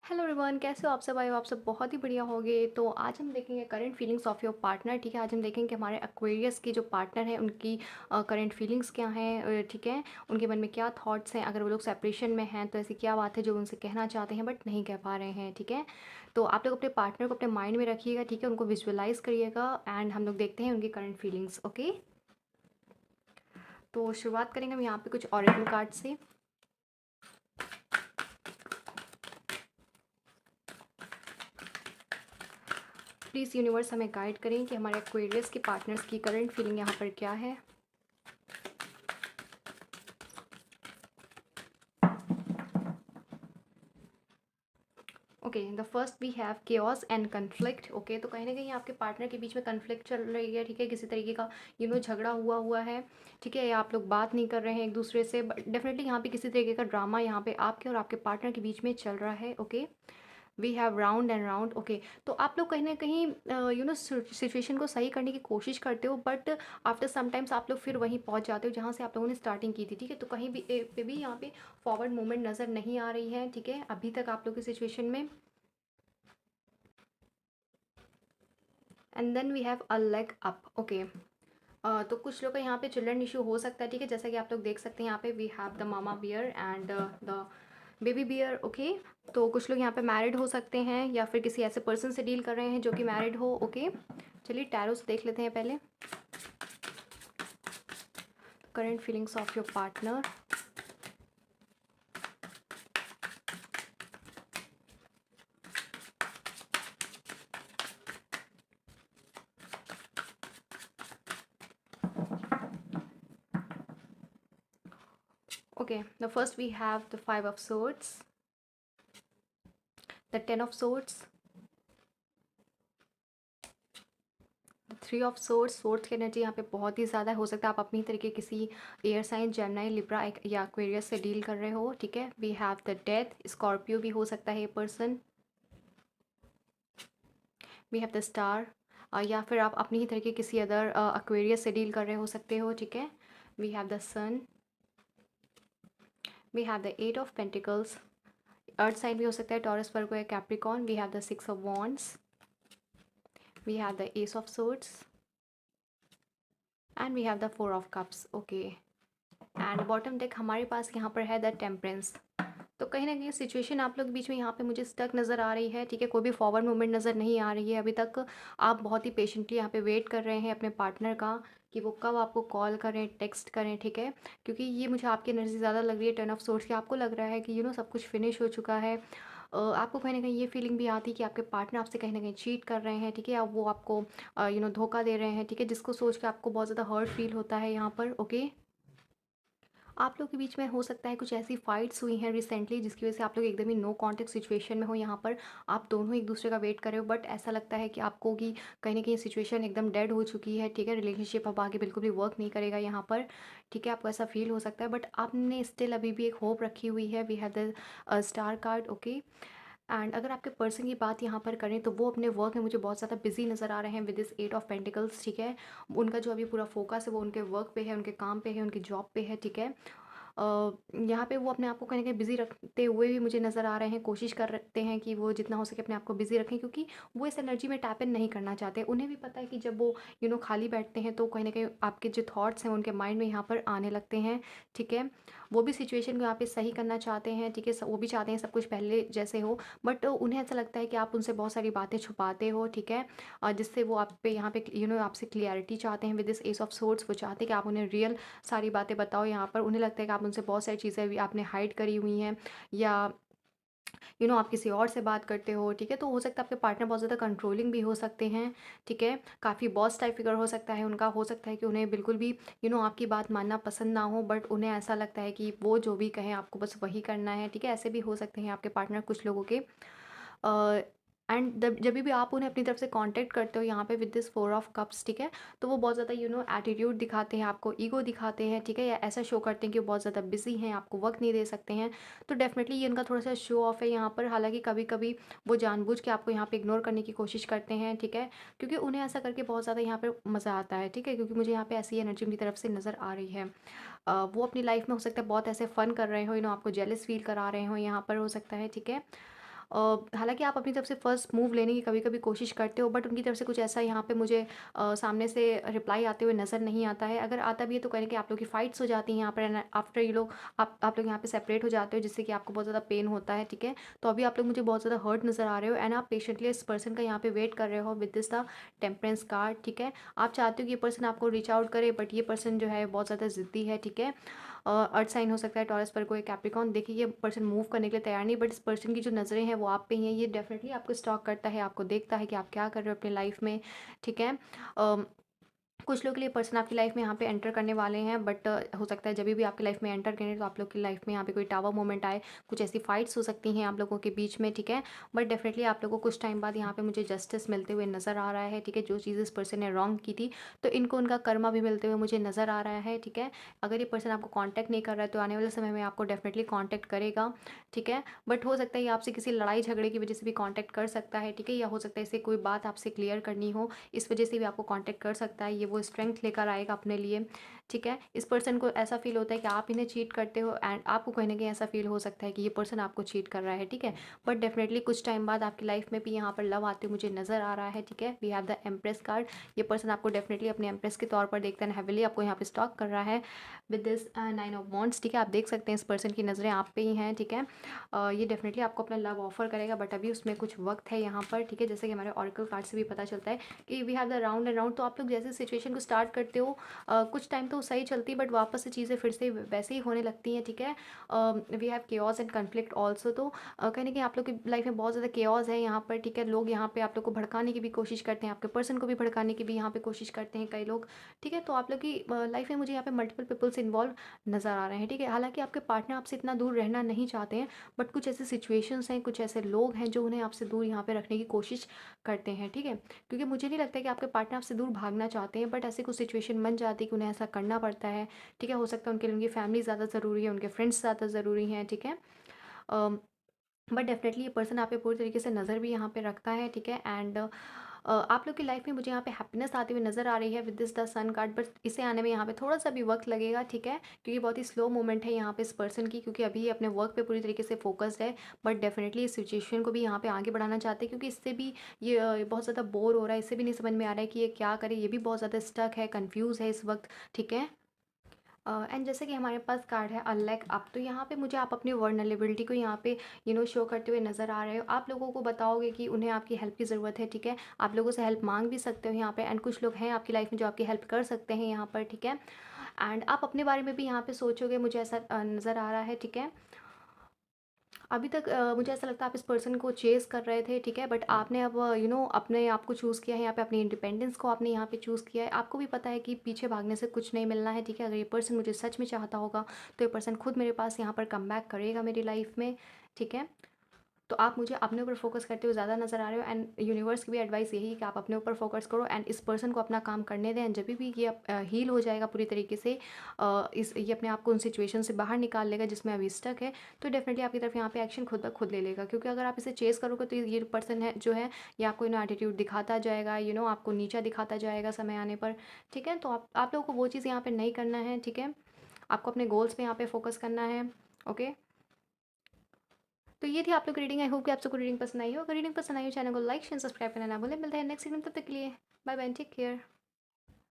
Hello everyone, कैसे हो आप सब? आए हो आप सब बहुत ही बढ़िया होंगे। तो आज हम देखेंगे current feelings of your partner. ठीक है, आज हम देखेंगे कि हमारे एक्वेरियस की जो पार्टनर है उनकी करंट फीलिंग्स क्या हैं। ठीक है, उनके मन में क्या थॉट्स हैं। अगर वो लोग सेपरेशन में हैं तो ऐसी क्या बात है जो वो उनसे कहना चाहते हैं बट नहीं कह पा रहे हैं। ठीक है, तो आप लोग अपने पार्टनर को अपने माइंड में रखिएगा। ठीक है, उनको विजुअलाइज करिएगा एंड हम लोग देखते हैं उनकी करंट फीलिंग्स। ओके, तो शुरुआत करेंगे हम यहाँ पे कुछ ऑरेकल कार्ड से। प्लीज़ यूनिवर्स हमें गाइड करें कि हमारे एक्वेरियस के पार्टनर्स की करंट फीलिंग यहाँ पर क्या है। Okay, the first we have chaos and conflict. Okay, तो कहीं ना कहीं आपके पार्टनर के बीच में कन्फ्लिक्ट चल रही है। ठीक है, किसी तरीके का झगड़ा हुआ हुआ है। ठीक है, या आप लोग बात नहीं कर रहे हैं एक दूसरे से, बट डेफिनेटली यहाँ पे किसी तरीके का ड्रामा यहाँ पे आपके और आपके पार्टनर के बीच में चल रहा है। Okay, we have round and round. Okay, तो आप लोग कहीं ना कहीं सिचुएशन को सही करने की कोशिश करते हो, बट आफ्टर समटाइम्स आप लोग फिर वहीं पहुंच जाते हो जहां से आप लोगों ने स्टार्टिंग की थी। ठीक है, तो कहीं भी पे भी यहाँ पे फॉरवर्ड मूवमेंट नज़र नहीं आ रही है। ठीक है, अभी तक आप लोग की सिचुएशन में। And then we have a leg up. Okay, तो कुछ लोग का यहाँ पे चिल्ड्रन इशू हो सकता है। ठीक है, जैसा कि आप लोग देख सकते हैं यहाँ पे we have the mama bear and the baby bear. Okay, तो कुछ लोग यहाँ पे मैरिड हो सकते हैं या फिर किसी ऐसे पर्सन से डील कर रहे हैं जो कि मैरिड हो। ओके, चलिए टैरो से देख लेते हैं पहले current feelings of your partner. Okay, the first we have the five of swords, the ten of swords, three of swords. Swords की एनर्जी यहाँ पे बहुत ही ज़्यादा हो सकता है आप अपनी तरीके किसी एयर साइन, जेमिनी, लिब्रा या एक्वेरियस से डील कर रहे हो। ठीक है, we have the death, Scorpio भी हो सकता है ये person. We have the star, या फिर आप अपनी ही तरीके किसी अदर एक्वेरियस से डील कर रहे हो सकते हो। ठीक है, we have the sun, we have the eight of pentacles, earth sign भी हो सकता है, टॉरस, वर्गो या Capricorn. We have the six of wands, we have the ace of swords and we have the four of cups. Okay, and bottom deck हमारे पास यहाँ पर है द टेम्परेंस। तो कहीं ना कहीं सिचुएशन आप लोग के बीच में यहाँ पे मुझे स्टक नज़र आ रही है। ठीक है, कोई भी फॉरवर्ड मूवमेंट नज़र नहीं आ रही है अभी तक। आप बहुत ही पेशेंटली यहाँ पे वेट कर रहे हैं अपने पार्टनर का कि वो कब आपको कॉल करें, टेक्स्ट करें। ठीक है, क्योंकि ये मुझे आपकी एनर्जी ज़्यादा लग रही है टेन ऑफ सोर्स की। आपको लग रहा है कि सब कुछ फिनिश हो चुका है। आपको कहीं ना कहीं ये फीलिंग भी आती है कि आपके पार्टनर आपसे कहीं ना कहीं चीट कर रहे हैं। ठीक है, या वो आपको धोखा दे रहे हैं। ठीक है, जिसको सोच के आपको बहुत ज़्यादा हर्ट फील होता है यहाँ पर। ओके, आप लोग के बीच में हो सकता है कुछ ऐसी फाइट्स हुई हैं रिसेंटली जिसकी वजह से आप लोग एकदम ही नो कॉन्टेक्ट सिचुएशन में हो। यहाँ पर आप दोनों एक दूसरे का वेट कर रहे हो, बट ऐसा लगता है कि आपको कि कहीं ना कहीं सिचुएशन एकदम डेड हो चुकी है। ठीक है, रिलेशनशिप अब आगे बिल्कुल भी वर्क नहीं करेगा यहाँ पर। ठीक है, आपको ऐसा फील हो सकता है, बट आपने स्टिल अभी भी एक होप रखी हुई है। We have the star card. Okay, and अगर आपके पर्सन की बात यहाँ पर करें तो वो अपने वर्क में मुझे बहुत ज़्यादा बिजी नज़र आ रहे हैं with this eight of pentacles. ठीक है, उनका जो अभी पूरा फोकस है वो उनके वर्क पे है, उनके काम पे है, उनकी जॉब पे है। ठीक है, यहाँ पे वो अपने आप को कहीं न कहीं बिज़ी रखते हुए भी मुझे नज़र आ रहे हैं, कोशिश करते हैं कि वो जितना हो सके अपने आप को बिज़ी रखें, क्योंकि वो इस एनर्जी में टैप इन नहीं करना चाहते। उन्हें भी पता है कि जब वो खाली बैठते हैं तो कहीं न कहीं आपके जो थॉट्स हैं उनके माइंड में यहाँ पर आने लगते हैं। ठीक है, वो भी सिचुएशन को यहाँ पे सही करना चाहते हैं। ठीक है, वो भी चाहते हैं सब कुछ पहले जैसे हो, बट उन्हें ऐसा लगता है कि आप उनसे बहुत सारी बातें छुपाते हो। ठीक है, जिससे वो आप पे यहाँ पे आपसे क्लियरिटी चाहते हैं with this S of swords. वो चाहते हैं कि आप उन्हें रियल सारी बातें बताओ। यहाँ पर उन्हें लगता है कि आप उनसे बहुत सारी चीज़ें भी आपने हाइड करी हुई हैं, या आप किसी और से बात करते हो। ठीक है, तो हो सकता है आपके पार्टनर बहुत ज़्यादा कंट्रोलिंग भी हो सकते हैं। ठीक है, काफ़ी बॉस टाइप फिगर हो सकता है उनका। हो सकता है कि उन्हें बिल्कुल भी आपकी बात मानना पसंद ना हो, बट उन्हें ऐसा लगता है कि वो जो भी कहें आपको बस वही करना है। ठीक है, ऐसे भी हो सकते हैं आपके पार्टनर कुछ लोगों के। एंड जब भी आप उन्हें अपनी तरफ से कांटेक्ट करते हो यहाँ पे with this four of cups. ठीक है, तो वो बहुत ज़्यादा एटीट्यूड दिखाते हैं, आपको ईगो दिखाते हैं। ठीक है, या ऐसा शो करते हैं कि वो बहुत ज़्यादा बिजी हैं, आपको वक्त नहीं दे सकते हैं। तो डेफिनेटली ये इनका थोड़ा सा शो ऑफ है यहाँ पर। हालांकि कभी कभी वो जानबूझ के आपको यहाँ पे इग्नोर करने की कोशिश करते हैं। ठीक है, क्योंकि उन्हें ऐसा करके बहुत ज़्यादा यहाँ पे मज़ा आता है। ठीक है, क्योंकि मुझे यहाँ पे ऐसी एनर्जी उनकी तरफ से नज़र आ रही है। वो अपनी लाइफ में हो सकता है बहुत ऐसे फ़न कर रहे हो, आपको जेलस फील करा रहे हो यहाँ पर, हो सकता है। ठीक है, हालाँकि आप अपनी तरफ से फर्स्ट मूव लेने की कभी-कभी कोशिश करते हो, बट उनकी तरफ से कुछ ऐसा यहाँ पे मुझे सामने से रिप्लाई आते हुए नज़र नहीं आता है। अगर आता भी है तो कहीं न कहीं आप लोग की फाइट्स हो जाती हैं यहाँ पर, एंड आफ्टर यू लोग आप लोग यहाँ पे सेपरेट हो जाते हो, जिससे कि आपको बहुत ज़्यादा पेन होता है, ठीक है? तो अभी आप लोग मुझे बहुत ज़्यादा हर्ट नज़र आ रहे हो, एंड आप पेशेंटली इस पर्सन का यहाँ पे वेट कर रहे हो with this the temperance card, ठीक है? आप चाहते हो कि ये पर्सन आपको रीच आउट करे, बट ये पर्सन जो है बहुत ज़्यादा ज़िद्दी है, ठीक है? अर्थ साइन हो सकता है, टॉरस पर कोई कैप्रिकॉर्न। देखिए ये पर्सन मूव करने के लिए तैयार नहीं, बट इस पर्सन की जो नज़रें हैं वो आप पे ही हैं। ये डेफिनेटली आपको स्टॉक करता है, आपको देखता है कि आप क्या कर रहे हो अपनी लाइफ में, ठीक है? अ, कुछ लोग के लिए पर्सन आपकी लाइफ में यहाँ पे एंटर करने वाले हैं, बट हो सकता है जब भी आपकी लाइफ में एंटर करें तो आप लोग की लाइफ में यहाँ पे कोई टावर मोमेंट आए, कुछ ऐसी फाइट्स हो सकती हैं आप लोगों के बीच में, ठीक है? बट डेफिनेटली आप लोगों को कुछ टाइम बाद यहाँ पे मुझे जस्टिस मिलते हुए नज़र आ रहा है, ठीक है? जो चीज़ इस पर्सन ने रॉन्ग की थी, तो इनको उनका कर्मा भी मिलते हुए मुझे नज़र आ रहा है, ठीक है? अगर ये पर्सन आपको कॉन्टैक्ट नहीं कर रहा है तो आने वाले समय में आपको डेफिनेटली कॉन्टैक्ट करेगा, ठीक है? बट हो सकता है ये आपसे किसी लड़ाई झगड़े की वजह से भी कॉन्टैक्ट कर सकता है, ठीक है? या हो सकता है इसे कोई बात आपसे क्लियर करनी हो, इस वजह से भी आपको कॉन्टैक्ट कर सकता है। ये वो स्ट्रेंथ लेकर आएगा अपने लिए, ठीक है? इस पर्सन को ऐसा फ़ील होता है कि आप इन्हें चीट करते हो, एंड आपको कहीं न कहीं ऐसा फ़ील हो सकता है कि ये पर्सन आपको चीट कर रहा है, ठीक है? बट डेफ़िनेटली कुछ टाइम बाद आपकी लाइफ़ में भी यहाँ पर लव आते हुए मुझे नज़र आ रहा है, ठीक है? We have the empress card. ये पर्सन आपको डेफ़िनेटली अपने एम्प्रेस के तौर पर देखता है, हेविली आपको यहाँ पे स्टॉक कर रहा है विद दिस 9 ऑफ वांड्स, ठीक है? आप देख सकते हैं इस पर्सन की नज़रें आप पे ही हैं, ठीक है? ये डेफ़िनेटली आपको अपना लव ऑफ़र करेगा, बट अभी उसमें कुछ वक़्त है यहाँ पर, ठीक है? जैसे कि हमारे ओरेकल कार्ड से भी पता चलता है कि we have the round and round. तो आप लोग जैसे सिचुएशन को स्टार्ट करते हो, कुछ टाइम तो सही चलती है, बट वापस से चीज़ें फिर से वैसे ही होने लगती हैं, ठीक है? We have chaos and conflict also. तो कहीं न कहीं आप लोग की लाइफ में बहुत ज़्यादा केओस है यहाँ पर, ठीक है? लोग यहाँ पे आप लोग को भड़काने की भी कोशिश करते हैं, आपके पर्सन को भी भड़काने की भी यहाँ पे कोशिश करते हैं कई लोग, ठीक है? तो आप लोग की लाइफ में मुझे यहाँ पे मल्टीपल पीपल्स इन्वॉल्व नज़र आ रहे हैं, ठीक है? हालाँकि आपके पार्टनर आपसे इतना दूर रहना नहीं चाहते हैं, बट कुछ ऐसे सिचुएशंस हैं, कुछ ऐसे लोग हैं जो उन्हें आपसे दूर यहाँ पे रखने की कोशिश करते हैं, ठीक है? क्योंकि मुझे नहीं लगता कि आपके पार्टनर आपसे दूर भागना चाहते हैं, बट ऐसी कुछ सिचुएशन बन जाती है कि उन्हें ऐसा करना पड़ता है, ठीक है? हो सकता है उनके लिए उनकी फैमिली ज़्यादा ज़रूरी है, उनके फ्रेंड्स ज़्यादा ज़रूरी हैं, ठीक है? बट डेफ़िनेटली ये पर्सन आप पे पूरी तरीके से नज़र भी यहाँ पे रखता है, ठीक है? एंड आप लोग की लाइफ में मुझे यहाँ पे हैप्पीनेस आती हुई नज़र आ रही है with this the sun card, but इसे आने में यहाँ पे थोड़ा-सा भी वक़्त लगेगा, ठीक है? क्योंकि बहुत ही स्लो मूवमेंट है यहाँ पे इस पर्सन की, क्योंकि अभी ये अपने वर्क पे पूरी तरीके से फ़ोकस्ड है, बट डेफ़िनेटली इस सिचुएशन को भी यहाँ पे आगे बढ़ाना चाहते हैं, क्योंकि इससे भी ये बहुत ज़्यादा बोर हो रहा है, इसे भी नहीं समझ में आ रहा है कि ये क्या करे, ये भी बहुत ज़्यादा स्टक है, कन्फ्यूज़ है इस वक़्त, ठीक है? एंड जैसे कि हमारे पास कार्ड है अनलैक अप, तो यहाँ पे मुझे आप अपनी वर्नरेबिलिटी को यहाँ पे शो करते हुए नज़र आ रहे हो। आप लोगों को बताओगे कि उन्हें आपकी हेल्प की ज़रूरत है, ठीक है? आप लोगों से हेल्प मांग भी सकते हो यहाँ पे, एंड कुछ लोग हैं आपकी लाइफ में जो आपकी हेल्प कर सकते हैं यहाँ पर, ठीक है? एंड आप अपने बारे में भी यहाँ पे सोचोगे, मुझे ऐसा नज़र आ रहा है, ठीक है? अभी तक मुझे ऐसा लगता है आप इस पर्सन को चेज़ कर रहे थे, ठीक है? बट आपने अब अपने आप को चूज़ किया है यहाँ पे, अपनी इंडिपेंडेंस को आपने यहाँ पे चूज़ किया है। आपको भी पता है कि पीछे भागने से कुछ नहीं मिलना है, ठीक है? अगर ये पर्सन मुझे सच में चाहता होगा, तो ये पर्सन खुद मेरे पास यहाँ पर कमबैक करेगा मेरी लाइफ़ में, ठीक है? तो आप मुझे अपने ऊपर फ़ोकस करते हुए ज़्यादा नज़र आ रहे हो, एंड यूनिवर्स की भी एडवाइस यही है कि आप अपने ऊपर फ़ोकस करो एंड इस पर्सन को अपना काम करने दें, एंड जब भी ये हील हो जाएगा पूरी तरीके से, इस ये अपने आप को उन सिचुएशन से बाहर निकाल लेगा जिसमें अभी स्टक है, तो डेफिनेटली आपकी तरफ यहाँ पे एक्शन खुद ब खुद ले लेगा, क्योंकि अगर आप इसे चेज़ करोगे तो ये पर्सन है जो है, ये आपको एटीट्यूड दिखाता जाएगा, आपको नीचा दिखाता जाएगा समय आने पर, ठीक है? तो आप लोगों को वो चीज़ यहाँ पे नहीं करना है, ठीक है? आपको अपने गोल्स पे यहाँ पे फ़ोकस करना है, ओके? तो ये थी आप लोग की रीडिंग। आई होप कि आप सबको रीडिंग पसंद आई हो। अगर रीडिंग पसंद आई हो, चैनल को लाइक शेयर सब्सक्राइब करना ना भूलें। मिलते हैं नेक्स्ट रीडिंग, तब तक के लिए बाय बाय, टेक केयर।